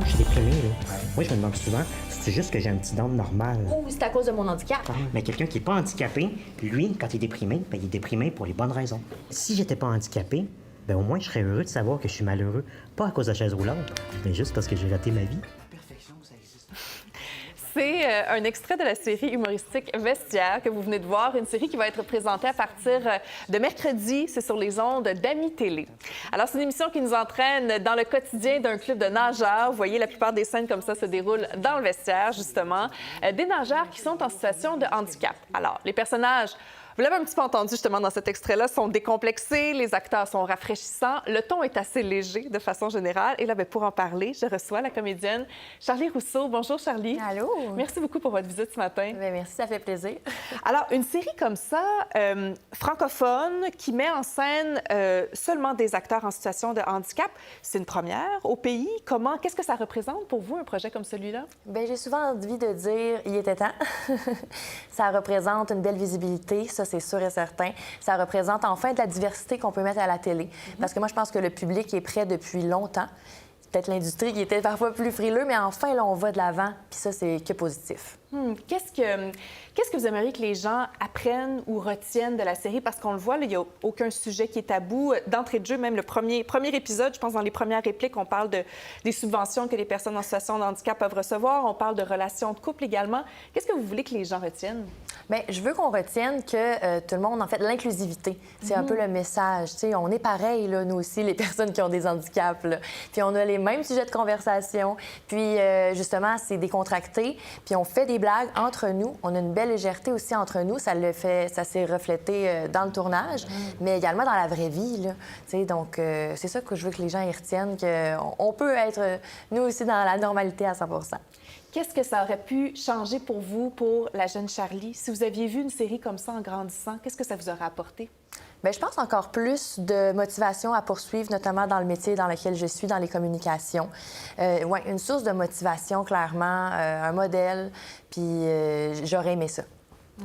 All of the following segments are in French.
Je suis déprimé, là. Moi, je me demande souvent si c'est juste que j'ai un petit down normal. Ou c'est à cause de mon handicap. Mais quelqu'un qui n'est pas handicapé, lui, quand il est déprimé, ben, il est déprimé pour les bonnes raisons. Si j'étais pas handicapé, ben, au moins, je serais heureux de savoir que je suis malheureux. Pas à cause de la chaise roulante, mais juste parce que j'ai raté ma vie. C'est un extrait de la série humoristique Vestiaire que vous venez de voir, une série qui va être présentée à partir de mercredi. C'est sur les ondes d'Ami Télé. Alors, c'est une émission qui nous entraîne dans le quotidien d'un club de nageurs. Vous voyez, la plupart des scènes comme ça se déroulent dans le vestiaire, justement. Des nageurs qui sont en situation de handicap. Alors, les personnages... Vous l'avez un petit peu entendu justement dans cet extrait-là, sont décomplexés, les acteurs sont rafraîchissants, le ton est assez léger de façon générale. Et là, bien, pour en parler, je reçois la comédienne Charlie Rousseau. Bonjour Charlie. Allô. Merci beaucoup pour votre visite ce matin. Bien, merci, ça fait plaisir. Alors, une série comme ça, francophone, qui met en scène seulement des acteurs en situation de handicap, c'est une première au pays. Qu'est-ce que ça représente pour vous, un projet comme celui-là? Bien, j'ai souvent envie de dire, il était temps. Ça représente une belle visibilité, ça, c'est sûr et certain. Ça représente enfin de la diversité qu'on peut mettre à la télé. Parce que moi, je pense que le public est prêt depuis longtemps. Peut-être l'industrie qui était parfois plus frileux, mais enfin, là, on va de l'avant. Puis ça, c'est que positif. Qu'est-ce que vous aimeriez que les gens apprennent ou retiennent de la série? Parce qu'on le voit, là, il n'y a aucun sujet qui est tabou. D'entrée de jeu, même le premier épisode, je pense, dans les premières répliques, on parle des subventions que les personnes en situation de handicap peuvent recevoir. On parle de relations de couple également. Qu'est-ce que vous voulez que les gens retiennent? Bien, je veux qu'on retienne que tout le monde, en fait, l'inclusivité, c'est un peu le message. Tu sais, on est pareil, là, nous aussi, les personnes qui ont des handicaps. Là. Puis on a les mêmes sujets de conversation. Puis, justement, c'est décontracté. Puis on fait des blagues entre nous. On a une belle légèreté aussi entre nous. Ça s'est reflété dans le tournage, mais également dans la vraie vie. Là. Tu sais, donc, c'est ça que je veux que les gens y retiennent, qu'on peut être, nous aussi, dans la normalité à 100 %. Qu'est-ce que ça aurait pu changer pour vous, pour la jeune Charlie? Si vous aviez vu une série comme ça en grandissant, qu'est-ce que ça vous aurait apporté? Bien, je pense encore plus de motivation à poursuivre, notamment dans le métier dans lequel je suis, dans les communications. Ouais, une source de motivation, clairement, un modèle, puis j'aurais aimé ça.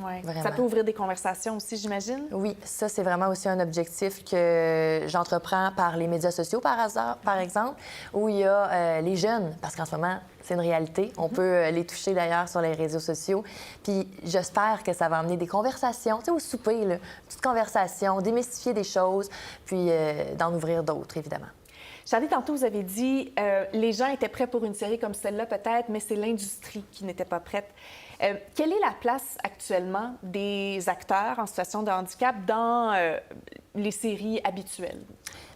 Oui. Vraiment. Ça peut ouvrir des conversations aussi, j'imagine? Oui, ça, c'est vraiment aussi un objectif que j'entreprends par les médias sociaux, par exemple, où il y a les jeunes, parce qu'en ce moment, c'est une réalité. On peut les toucher, d'ailleurs, sur les réseaux sociaux. Puis j'espère que ça va amener des conversations, tu sais, au souper, là, petites conversations, démystifier des choses, puis d'en ouvrir d'autres, évidemment. Charlie, tantôt, vous avez dit les gens étaient prêts pour une série comme celle-là, peut-être, mais c'est l'industrie qui n'était pas prête. Quelle est la place actuellement des acteurs en situation de handicap dans les séries habituelles?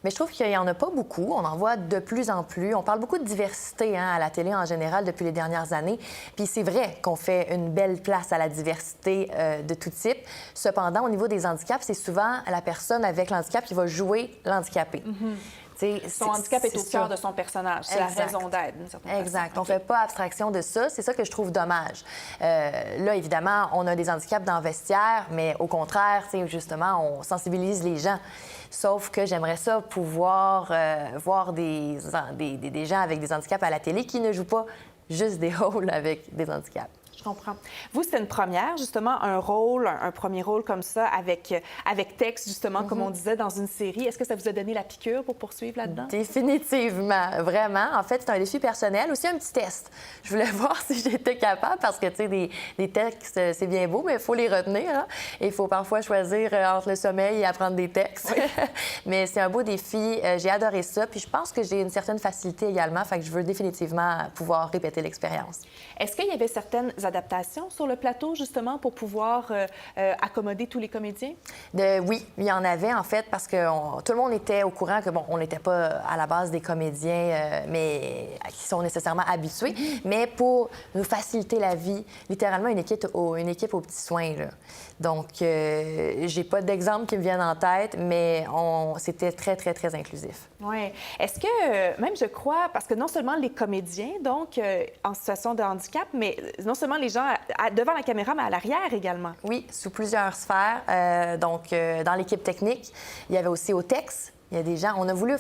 Mais je trouve qu'il n'y en a pas beaucoup. On en voit de plus en plus. On parle beaucoup de diversité à la télé en général depuis les dernières années. Puis c'est vrai qu'on fait une belle place à la diversité de tout type. Cependant, au niveau des handicaps, c'est souvent la personne avec l'handicap qui va jouer l'handicapé. Son handicap est au cœur de son personnage. C'est la raison d'être, d'une certaine façon. Exact. On ne fait pas abstraction de ça. C'est ça que je trouve dommage. Là, évidemment, on a des handicaps dans le vestiaire, mais au contraire, justement, on sensibilise les gens. Sauf que j'aimerais ça pouvoir voir des gens avec des handicaps à la télé qui ne jouent pas juste des rôles avec des handicaps. Je comprends. Vous, c'était une première, justement, un rôle, un premier rôle comme ça, avec texte, justement, comme on disait, dans une série. Est-ce que ça vous a donné la piqûre pour poursuivre là-dedans? Définitivement, vraiment. En fait, c'est un défi personnel, aussi un petit test. Je voulais voir si j'étais capable, parce que, tu sais, des textes, c'est bien beau, mais il faut les retenir. Hein? Et il faut parfois choisir entre le sommeil et apprendre des textes. Oui. Mais c'est un beau défi. J'ai adoré ça. Puis je pense que j'ai une certaine facilité également, fait que je veux définitivement pouvoir répéter l'expérience. Est-ce qu'il y avait certaines adaptations sur le plateau, justement, pour pouvoir accommoder tous les comédiens? Oui, il y en avait, en fait, parce que tout le monde était au courant que, bon, on n'était pas à la base des comédiens, mais qui sont nécessairement habitués, mais pour nous faciliter la vie, littéralement une équipe aux petits soins, là. Donc, j'ai pas d'exemple qui me viennent en tête, mais c'était très, très, très inclusif. Oui. Est-ce que, même je crois, parce que non seulement les comédiens, donc, en situation de handicap, mais non seulement les gens devant la caméra, mais à l'arrière également. Oui, sous plusieurs sphères. Donc, dans l'équipe technique, il y avait aussi au texte. Il y a des gens... On a voulu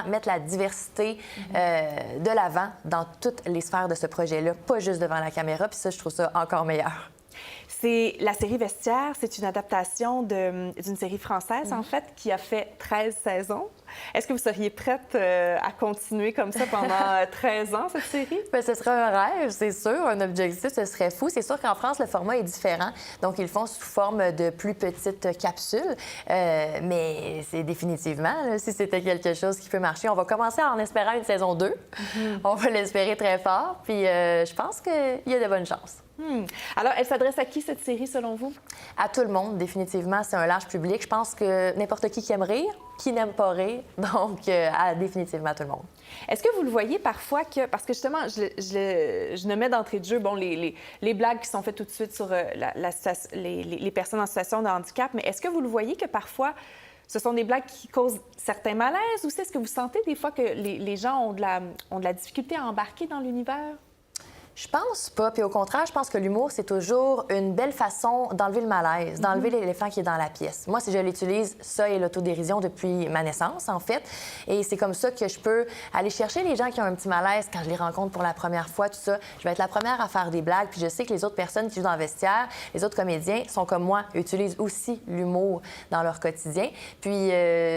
mettre la diversité de l'avant dans toutes les sphères de ce projet-là, pas juste devant la caméra. Puis ça, je trouve ça encore meilleur. C'est la série Vestiaire. C'est une adaptation d'une série française, en fait, qui a fait 13 saisons. Est-ce que vous seriez prête à continuer comme ça pendant 13 ans, cette série? Bien, ce serait un rêve, c'est sûr. Un objectif, ce serait fou. C'est sûr qu'en France, le format est différent. Donc, ils le font sous forme de plus petites capsules. Mais c'est définitivement, là, si c'était quelque chose qui peut marcher, on va commencer en espérant une saison 2. On va l'espérer très fort. Puis, je pense qu'il y a de bonnes chances. Alors, elle s'adresse à qui, cette série, selon vous? À tout le monde, définitivement. C'est un large public. Je pense que n'importe qui aime rire, qui n'aime pas rire. Donc, définitivement à tout le monde. Est-ce que vous le voyez parfois que... Parce que justement, je nommais d'entrée de jeu les blagues qui sont faites tout de suite sur les personnes en situation de handicap, mais est-ce que vous le voyez que parfois, ce sont des blagues qui causent certains malaises, ou est-ce que vous sentez des fois que les gens ont de la difficulté à embarquer dans l'univers? Je pense pas. Puis au contraire, je pense que l'humour, c'est toujours une belle façon d'enlever le malaise, d'enlever l'éléphant qui est dans la pièce. Moi, si je l'utilise, ça et l'autodérision depuis ma naissance, en fait. Et c'est comme ça que je peux aller chercher les gens qui ont un petit malaise quand je les rencontre pour la première fois, tout ça. Je vais être la première à faire des blagues. Puis je sais que les autres personnes qui jouent dans le vestiaire, les autres comédiens, sont comme moi, utilisent aussi l'humour dans leur quotidien. Puis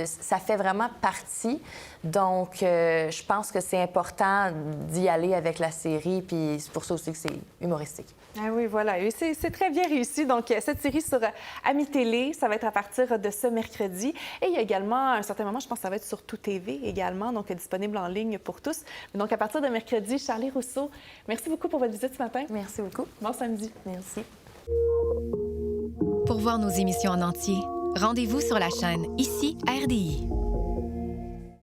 ça fait vraiment partie. Donc, je pense que c'est important d'y aller avec la série. Puis c'est pour ça aussi que c'est humoristique. Ah oui, voilà. Et c'est très bien réussi. Donc, cette série sur Ami Télé, ça va être à partir de ce mercredi. Et il y a également, à un certain moment, je pense que ça va être sur Tout TV également, donc disponible en ligne pour tous. Donc, à partir de mercredi, Charlie Rousseau, merci beaucoup pour votre visite ce matin. Merci beaucoup. Bon samedi. Merci. Pour voir nos émissions en entier, rendez-vous sur la chaîne Ici RDI.